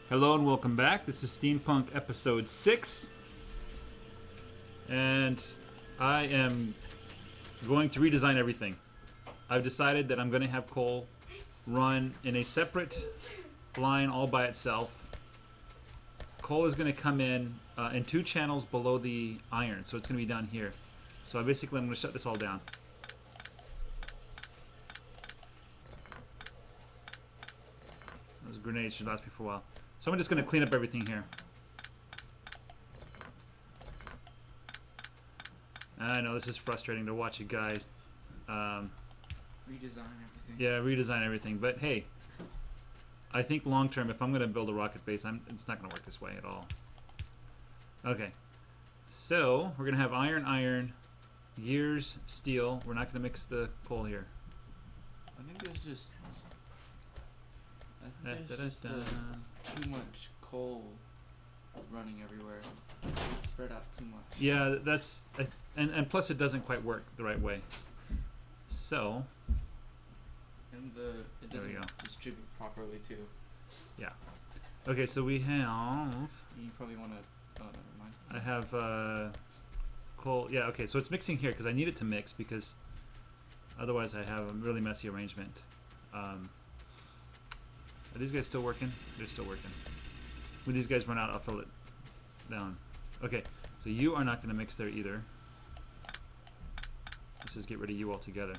Hello and welcome back. This is Steampunk episode 6. And I am going to redesign everything. I've decided that I'm going to have coal run in a separate line all by itself. Coal is going to come in 2 channels below the iron, so it's going to be down here. So I'm going to shut this all down. Those grenades should last me for a while. So I'm just going to clean up everything here. I know this is frustrating to watch a guy redesign everything. Yeah, redesign everything. But hey, I think long term, if I'm going to build a rocket base, it's not going to work this way at all. Okay, so we're going to have iron, gears, steel. We're not going to mix the coal here. I think there's just too much coal running everywhere. It's spread out too much. Yeah, that's and plus it doesn't quite work the right way. So. And it doesn't distribute properly too. Yeah. Okay, so we have. You probably want to. Oh, never mind. I have coal. Yeah. Okay, so it's mixing here because I need it to mix because otherwise I have a really messy arrangement. Are these guys still working? They're still working. When these guys run out, I'll fill it down. Okay, so you are not going to mix there either. Let's just get rid of you altogether.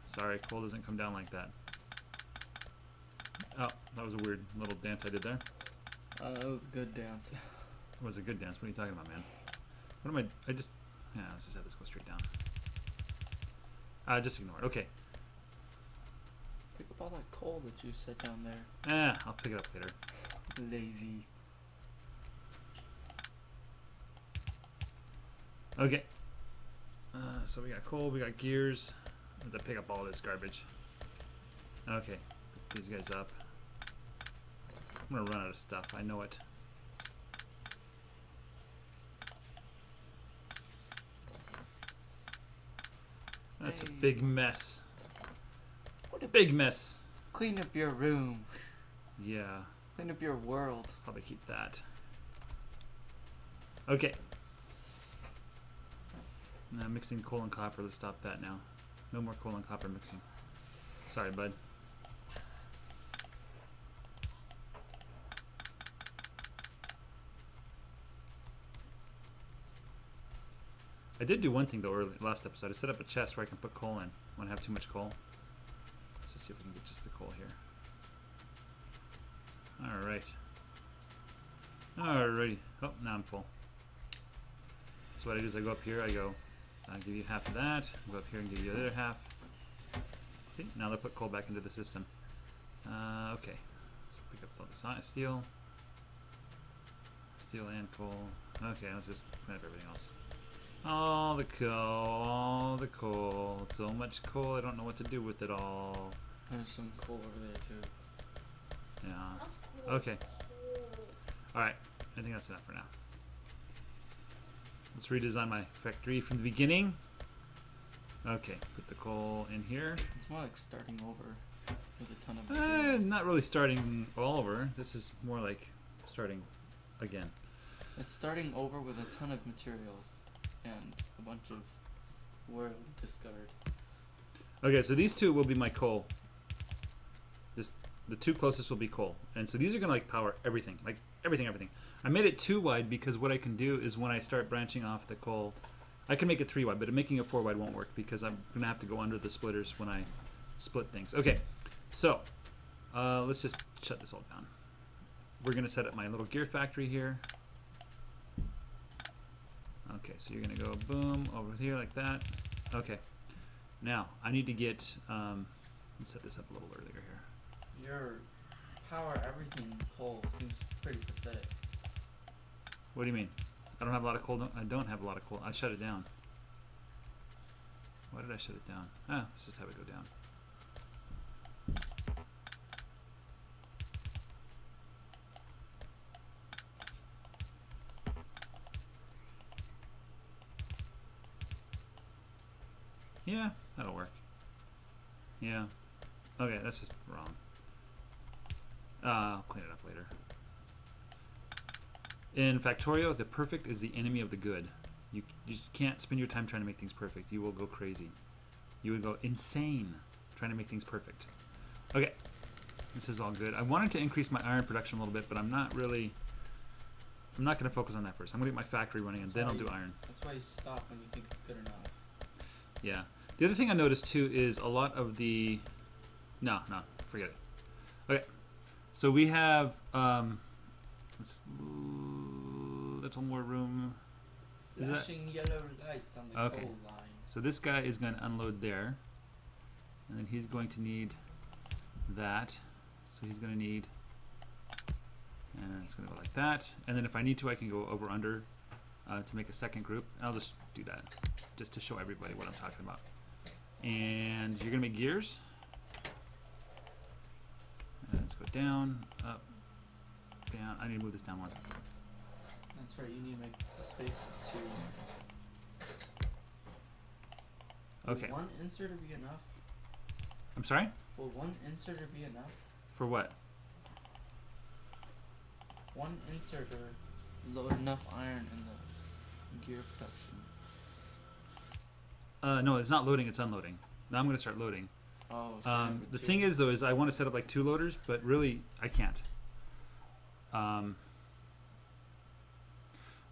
Sorry, coal doesn't come down like that. Oh, that was a weird little dance I did there. That was a good dance. It was a good dance. What are you talking about, man? What am I just... Yeah, let's just have this go straight down. Just ignore it. Okay. Pick up all that coal that you set down there. I'll pick it up later. Lazy. Okay. So we got coal, we got gears. I have to pick up all this garbage. Okay. Put these guys up. I'm gonna run out of stuff. I know it. That's a big mess. What a big mess. Clean up your room. Yeah. Clean up your world. Probably keep that. Okay. Now mixing coal and copper. Let's stop that now. No more coal and copper mixing. Sorry, bud. I did do one thing though last episode. I set up a chest where I can put coal in when I have too much coal. Let's just see if we can get just the coal here. Alright. Alrighty. Oh, now I'm full. So what I do is I go up here, I'll give you half of that, go up here and give you the other half. See, now they'll put coal back into the system. Okay. Let's pick up all the steel. Steel and coal. Okay, let's just clean up everything else. All the coal. So much coal, I don't know what to do with it all. There's some coal over there too. Yeah. Okay. Alright, I think that's enough for now. Let's redesign my factory from the beginning. Okay, put the coal in here. It's more like starting over with a ton of materials. Not really starting all over. This is more like starting again. It's starting over with a ton of materials and a bunch of world discard. Okay, so these 2 will be my coal. The 2 closest will be coal. And so these are gonna like power everything. Like everything. I made it 2 wide because what I can do is when I start branching off the coal, I can make it 3 wide, but making it 4 wide won't work because I'm gonna have to go under the splitters when I split things. Okay, so let's just shut this all down. We're gonna set up my little gear factory here. Okay, so you're gonna go boom over here like that. Okay, now I need to get let's set this up a little earlier here. Your power everything coal seems pretty pathetic. What do you mean? I don't have a lot of coal. I don't have a lot of coal. I shut it down. Why did I shut it down? Let's just have it go down. Yeah, that'll work. Yeah. Okay, that's just wrong. I'll clean it up later. In Factorio, the perfect is the enemy of the good. You just can't spend your time trying to make things perfect. You will go crazy. You would go insane trying to make things perfect. Okay, this is all good. I wanted to increase my iron production a little bit, but I'm not going to focus on that first. I'm going to get my factory running, and then I'll do iron. That's why you stop when you think it's good enough. Yeah. The other thing I noticed, too, is a lot of the... No, forget it. Okay, so we have... Let's little more room. Is Flashing yellow lights on the okay? coal line. So this guy is going to unload there, and then he's going to need that. So he's going to need, and it's going to go like that. And then if I need to, I can go over under to make a second group. I'll just do that just to show everybody what I'm talking about. And you're going to make gears. And let's go down, up, down. I need to move this down one. That's right, you need to make a space to... Okay. Will one inserter be enough? I'm sorry? Will one inserter be enough? For what? One inserter load enough iron in the gear production. No, it's not loading, it's unloading. Now I'm going to start loading. Oh, so the thing is, though, is I want to set up like 2 loaders, but really, I can't.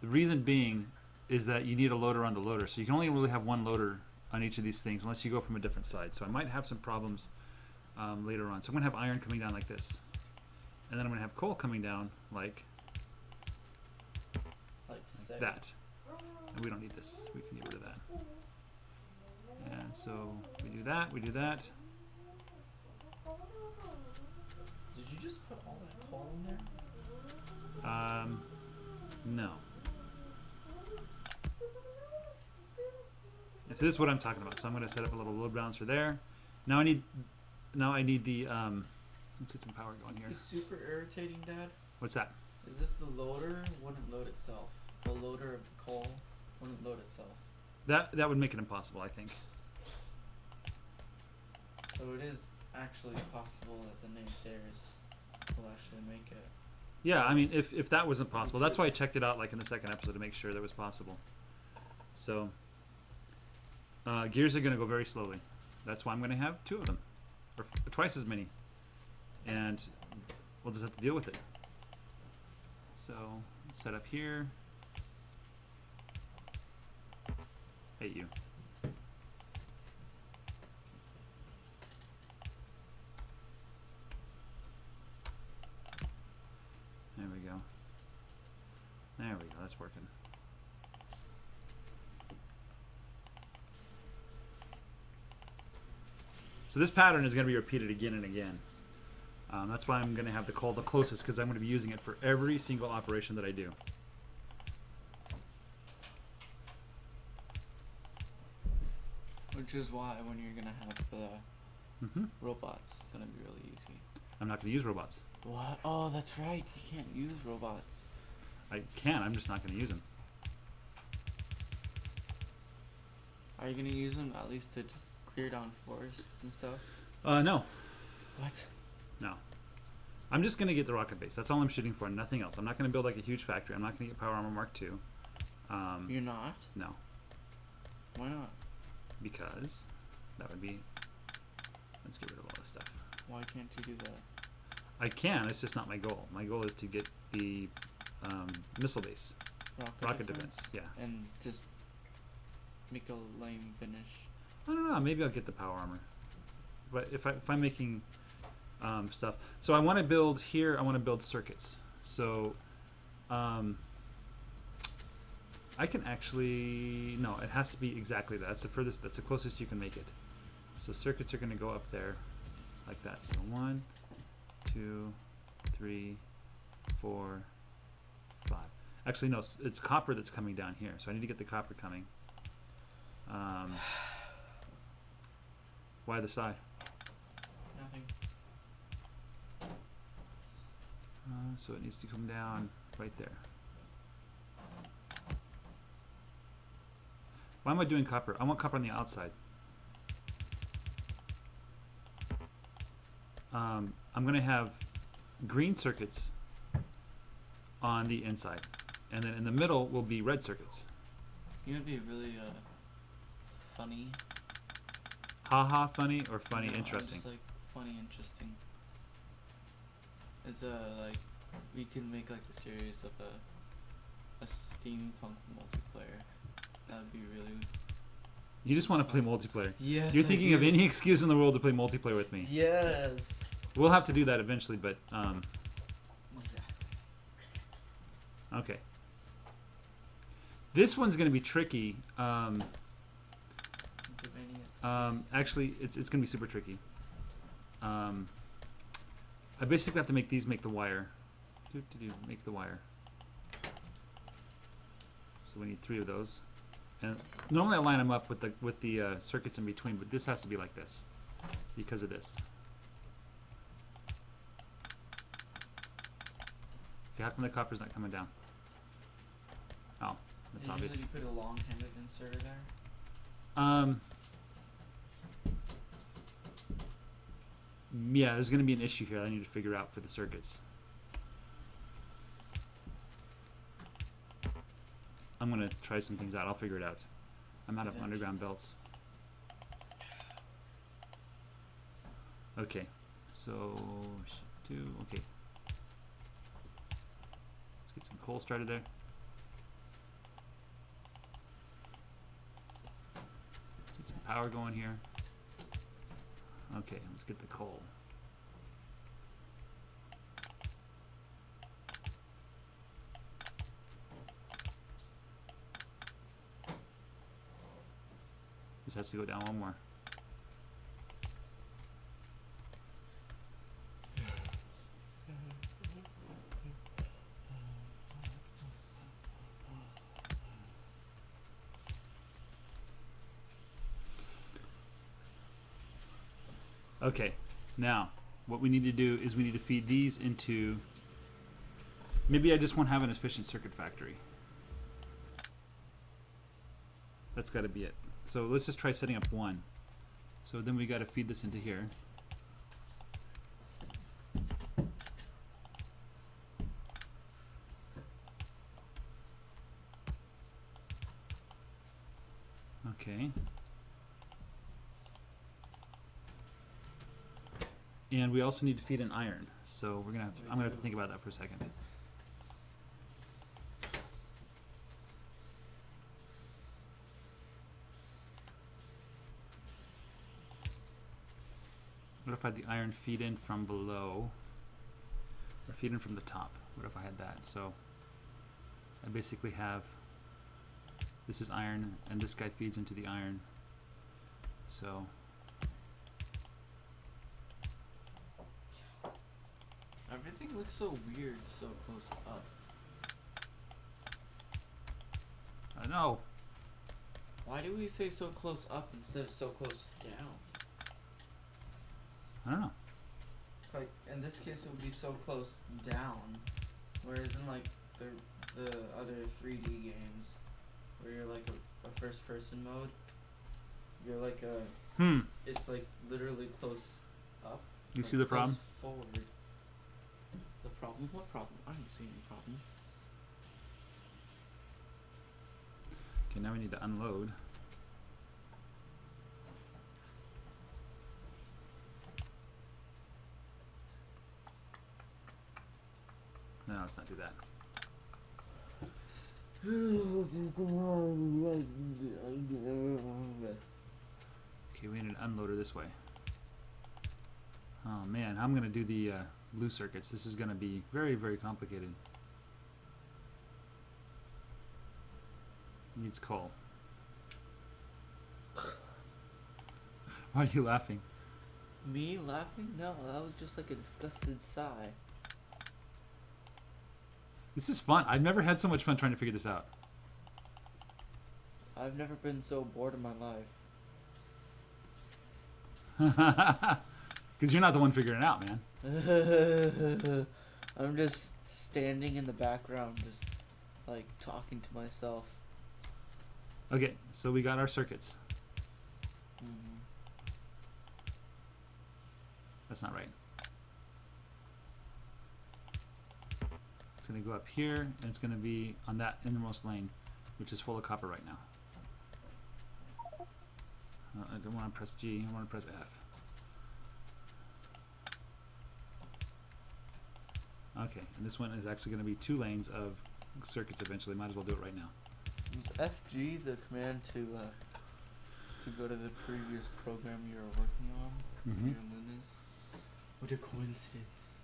The reason being is that you need a loader on the loader. So you can only really have 1 loader on each of these things unless you go from a different side. So I might have some problems later on. So I'm going to have iron coming down like this. And then I'm going to have coal coming down like that. And we don't need this. We can get rid of that. And so we do that, we do that. Did you just put all that coal in there? No. Yeah, so this is what I'm talking about. So I'm going to set up a little load balancer there. Now I need the let's get some power going here. It's super irritating, Dad. What's that? Is if the loader wouldn't load itself. The loader of the coal wouldn't load itself. That would make it impossible, I think. So it is actually possible that the naysayers will actually make it. Yeah, I mean, if that wasn't possible, that's why I checked it out like in the second episode to make sure that was possible. So gears are going to go very slowly. That's why I'm going to have 2 of them, or twice as many, and we'll just have to deal with it. So set up here. Hey, you. There we go. There we go. That's working. So this pattern is going to be repeated again and again. That's why I'm going to have the coal the closest, because I'm going to be using it for every single operation that I do. Which is why when you're gonna have the robots, it's gonna be really easy. I'm not going to use robots. What? Oh, that's right. You can't use robots. I can. I'm just not going to use them. Are you gonna use them at least to just clear down forests and stuff? No. What? No. I'm just going to get the rocket base. That's all I'm shooting for, nothing else. I'm not going to build like a huge factory. I'm not going to get Power Armor Mark II. You're not? No. Why not? Because that would be... Let's get rid of all this stuff. Why can't you do that? I can. It's just not my goal. My goal is to get the missile base. Rocket defense. Yeah. And just make a lame finish. I don't know. Maybe I'll get the Power Armor. But if I'm making stuff... So I want to build here, I want to build circuits. So... I can actually... No, it has to be exactly that. That's the furthest, that's the closest you can make it. So circuits are going to go up there like that. So 1, 2, 3, 4, 5. Actually, no, it's copper that's coming down here. So I need to get the copper coming. Why the sigh? Nothing. So it needs to come down right there. Why am I doing copper? I want copper on the outside. I'm going to have green circuits on the inside, and then in the middle will be red circuits. You would be really funny. Haha, funny or funny, No, interesting? just like funny, interesting. It's like we can make like a series of a steampunk multiplayer. That would be really. You just want to play multiplayer. Yes. You're thinking of any excuse in the world to play multiplayer with me. Yes. We'll have to do that eventually, but okay. This one's going to be tricky. Actually, it's going to be super tricky. I basically have to make these make the wire. Make the wire. So we need 3 of those. And normally I line them up with the circuits in between, but this has to be like this because of this. Okay, how come the copper's not coming down? Oh, that's obvious. You put a long-handed inserter there? Yeah, there's going to be an issue here I need to figure out for the circuits. I'm going to try some things out. I'll figure it out. I'm out of underground belts. Okay. So, okay. Let's get some coal started there. Let's get some power going here. Okay, let's get the coal. This has to go down one more. Okay, now what we need to do is we need to feed these into, maybe I just won't have an efficient circuit factory. That's got to be it. So let's just try setting up one. So then we got to feed this into here. Okay. And we also need to feed in iron. So we're gonna have to, I'm gonna have to think about that for a second. What if I had the iron feed in from below, or feed in from the top? What if I had that? So I basically have, this is iron, and this guy feeds into the iron. So everything looks so weird, so close up. I don't know. Why do we say so close up instead of so close down? I don't know. Like in this case, it would be so close down, whereas in like the other 3D games, where you're like a first-person mode, you're like a it's like literally close up. You like see the problem? Forward. The problem? What problem? I don't see any problem. Okay, now we need to unload. No, let's not do that. Okay, we need an unloader this way. Oh man, I'm gonna do the blue circuits. This is gonna be very, very complicated. Needs coal. Why are you laughing? Me laughing? No, that was just like a disgusted sigh. This is fun. I've never had so much fun trying to figure this out. I've never been so bored in my life. Because you're not the one figuring it out, man. I'm just standing in the background, just like talking to myself. Okay, so we got our circuits. That's not right. It's going to go up here, and it's going to be on that innermost lane, which is full of copper right now. I don't want to press G, I want to press F. Okay, and this one is actually going to be 2 lanes of circuits eventually. Might as well do it right now. Is FG the command to go to the previous program you were working on? Mm-hmm. Your Lunas? What a coincidence.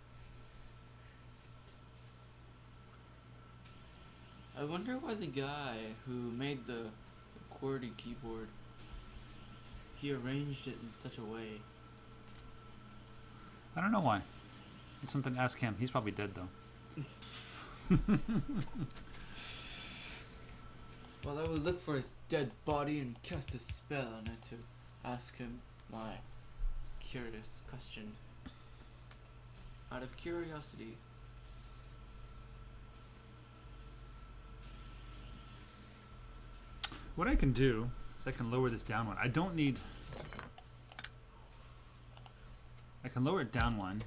I wonder why the guy who made the QWERTY keyboard, he arranged it in such a way. I don't know why. It's something to ask him. He's probably dead though. Well, I would look for his dead body and cast a spell on it to ask him my curious question. Out of curiosity. What I can do is I can lower this down one. I don't need... I can lower it down one.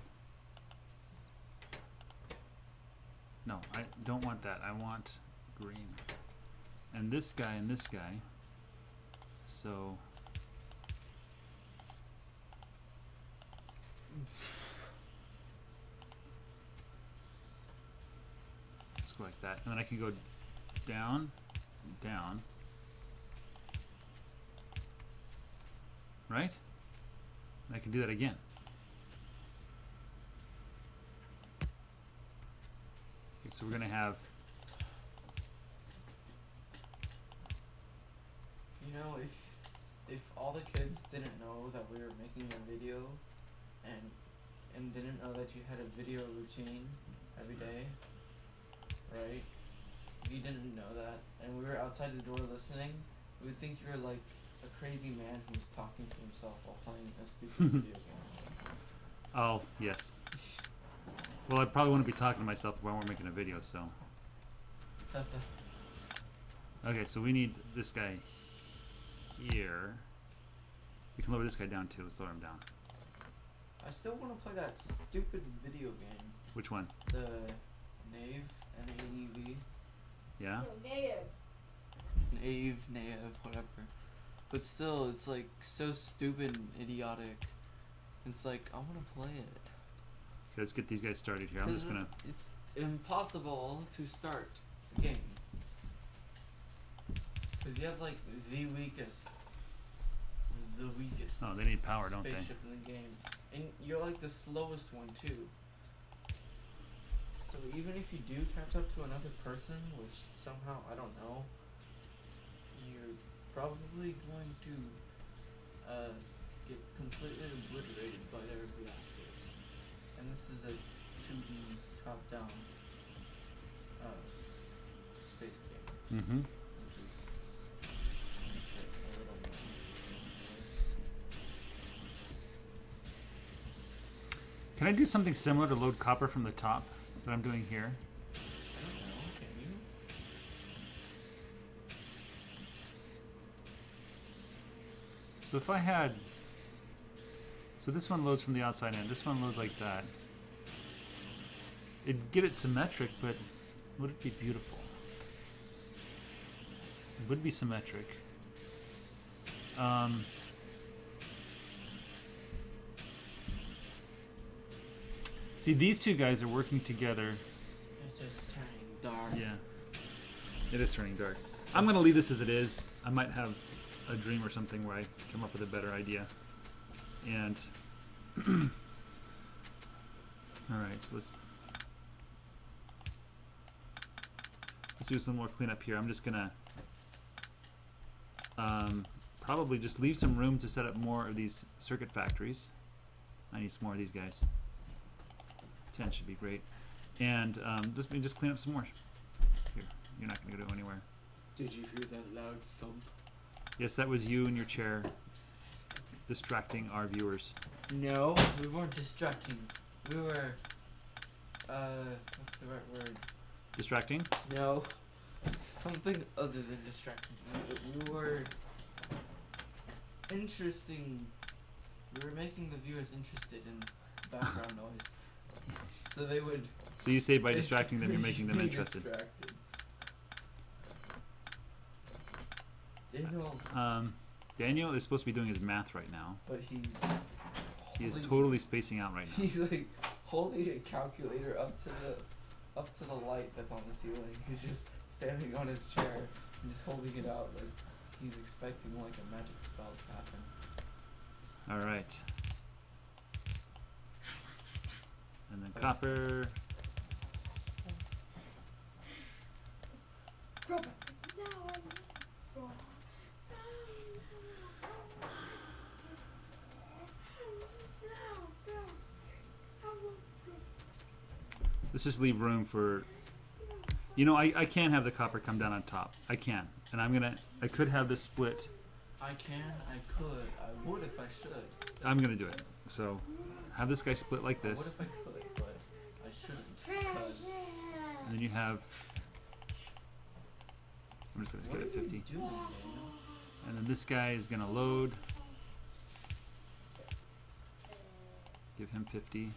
No, I don't want that. I want green. And this guy and this guy. So... let's go like that. And then I can go down, down. Right? And I can do that again. Okay, so we're going to have... You know, if all the kids didn't know that we were making a video and didn't know that you had a video routine every day, right? If you didn't know that and we were outside the door listening, we would think you were like a crazy man who's talking to himself while playing a stupid video game. Oh, yes. Well, I probably wouldn't be talking to myself while we're making a video, so... Okay, so we need this guy here. We can lower this guy down too. Let's lower him down. I still want to play that stupid video game. Which one? The Nave, N-A-E-V. Yeah? Nave, whatever. But still, it's like so stupid and idiotic. It's like, I want to play it. Okay, let's get these guys started here. I'm just gonna... It's impossible to start a game. Because you have like the weakest. Oh, they need power, don't they? Spaceship in the game. And you're like the slowest one too. So even if you do catch up to another person, which somehow, I don't know, you're probably going to get completely obliterated by their blasters. And this is a 2D top-down space game. Mm-hmm. Which is makes it a little more interesting. Can I do something similar to load copper from the top that I'm doing here? I don't know, can you? So if I had... So this one loads from the outside in. This one loads like that. It'd get it symmetric, but would it be beautiful? It would be symmetric. See, these two guys are working together. It's just turning dark. Yeah. It is turning dark. I'm going to leave this as it is. I might have a dream or something where I come up with a better idea. And... Alright, so let's do some more cleanup here. I'm just going to probably just leave some room to set up more of these circuit factories. I need some more of these guys. 10 should be great. And just clean up some more. Here, you're not going to go anywhere. Did you hear that loud thump? Yes, that was you in your chair distracting our viewers. No, we weren't distracting. We were, what's the right word? Distracting? No, something other than distracting. We were interesting. We were making the viewers interested in background noise. So they would So you say by distracting them, you're making them interested. Distracted. Daniel's, Daniel is supposed to be doing his math right now. but He is totally spacing out right now. He's like holding a calculator up to the light that's on the ceiling. He's just standing on his chair and just holding it out like he's expecting like a magic spell to happen. All right. And then copper. Let's just leave room for. You know, I can have the copper come down on top. I can, and I could have this split. I can, I could, I would if I should. I'm gonna do it. So, have this guy split like What this, if I could, but I shouldn't because. and then you have. I'm just gonna What get are it you 50. doing, Daniel? And then this guy is gonna load. Give him 50.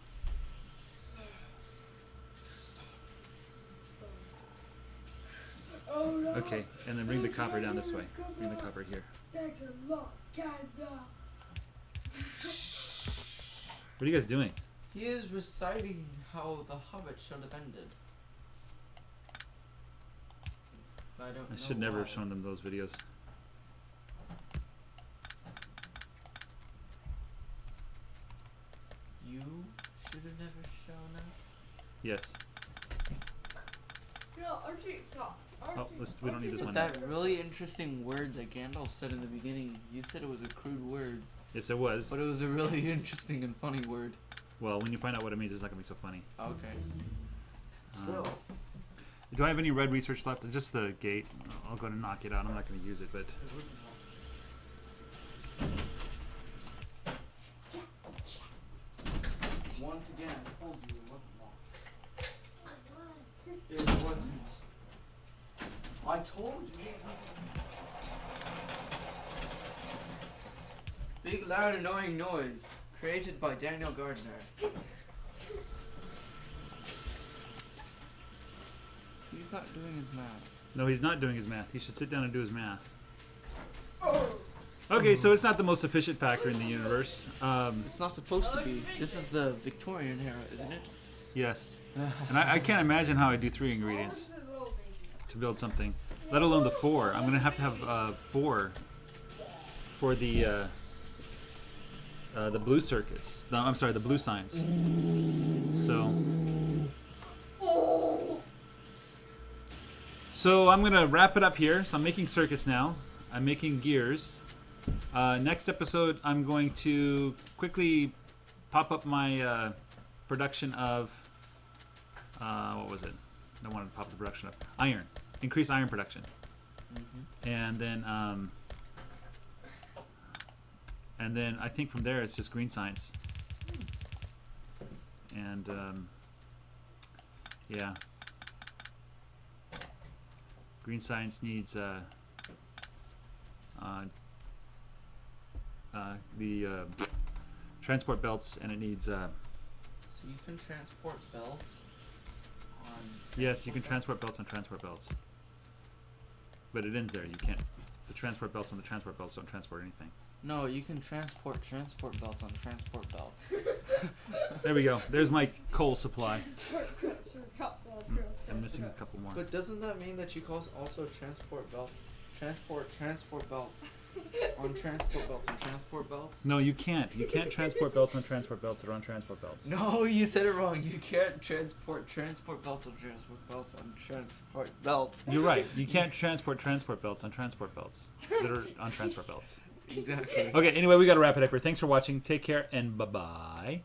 Okay, and then bring the copper down this way. Bring the copper here. Thanks a lot, Canada. What are you guys doing? He is reciting how the Hobbit should have ended. But I don't know I should never why. have shown them those videos. You should have never shown us. Yes. No, Archie, stop. Oh, we don't need this But one. that really interesting word that Gandalf said in the beginning, you said it was a crude word, Yes, it was. but it was a really interesting and funny word. Well, when you find out what it means, it's not gonna be so funny. Okay. Still. Do I have any red research left? Just the gate. I'll go to knock it out. I'm not gonna use it, but. Once again, I told you it wasn't locked. It wasn't. I told you. Big, loud, annoying noise created by Daniel Gardner. He's not doing his math. No, he's not doing his math. He should sit down and do his math. Okay, so it's not the most efficient factor in the universe. It's not supposed to be. This is the Victorian era, isn't it? Yes. And I can't imagine how I do 3 ingredients to build something, let alone the 4. I'm gonna have to have 4 for the blue circuits. No, I'm sorry, the blue signs. So I'm gonna wrap it up here. So I'm making circuits now. I'm making gears. Next episode, I'm going to quickly pop up my production of what was it? I wanted to pop the production of iron. Increase iron production. And then I think from there it's just green science. And yeah, green science needs the transport belts, and it needs. So you can transport belts on. Yes, you can transport belts on transport belts. But it ends there. You can't. The transport belts on the transport belts don't transport anything. No, you can transport belts on transport belts. There we go. There's my coal supply. I'm missing a couple more. But doesn't that mean that you can also transport belts? Transport belts on transport belts on transport belts? No, you can't. You can't transport belts on transport belts or on transport belts. No, you said it wrong. You can't transport belts on transport belts on transport belts. You're right. You can't transport belts on transport belts that are on transport belts. Exactly. Okay, anyway, we got to wrap it up here. Thanks for watching. Take care, and bye-bye.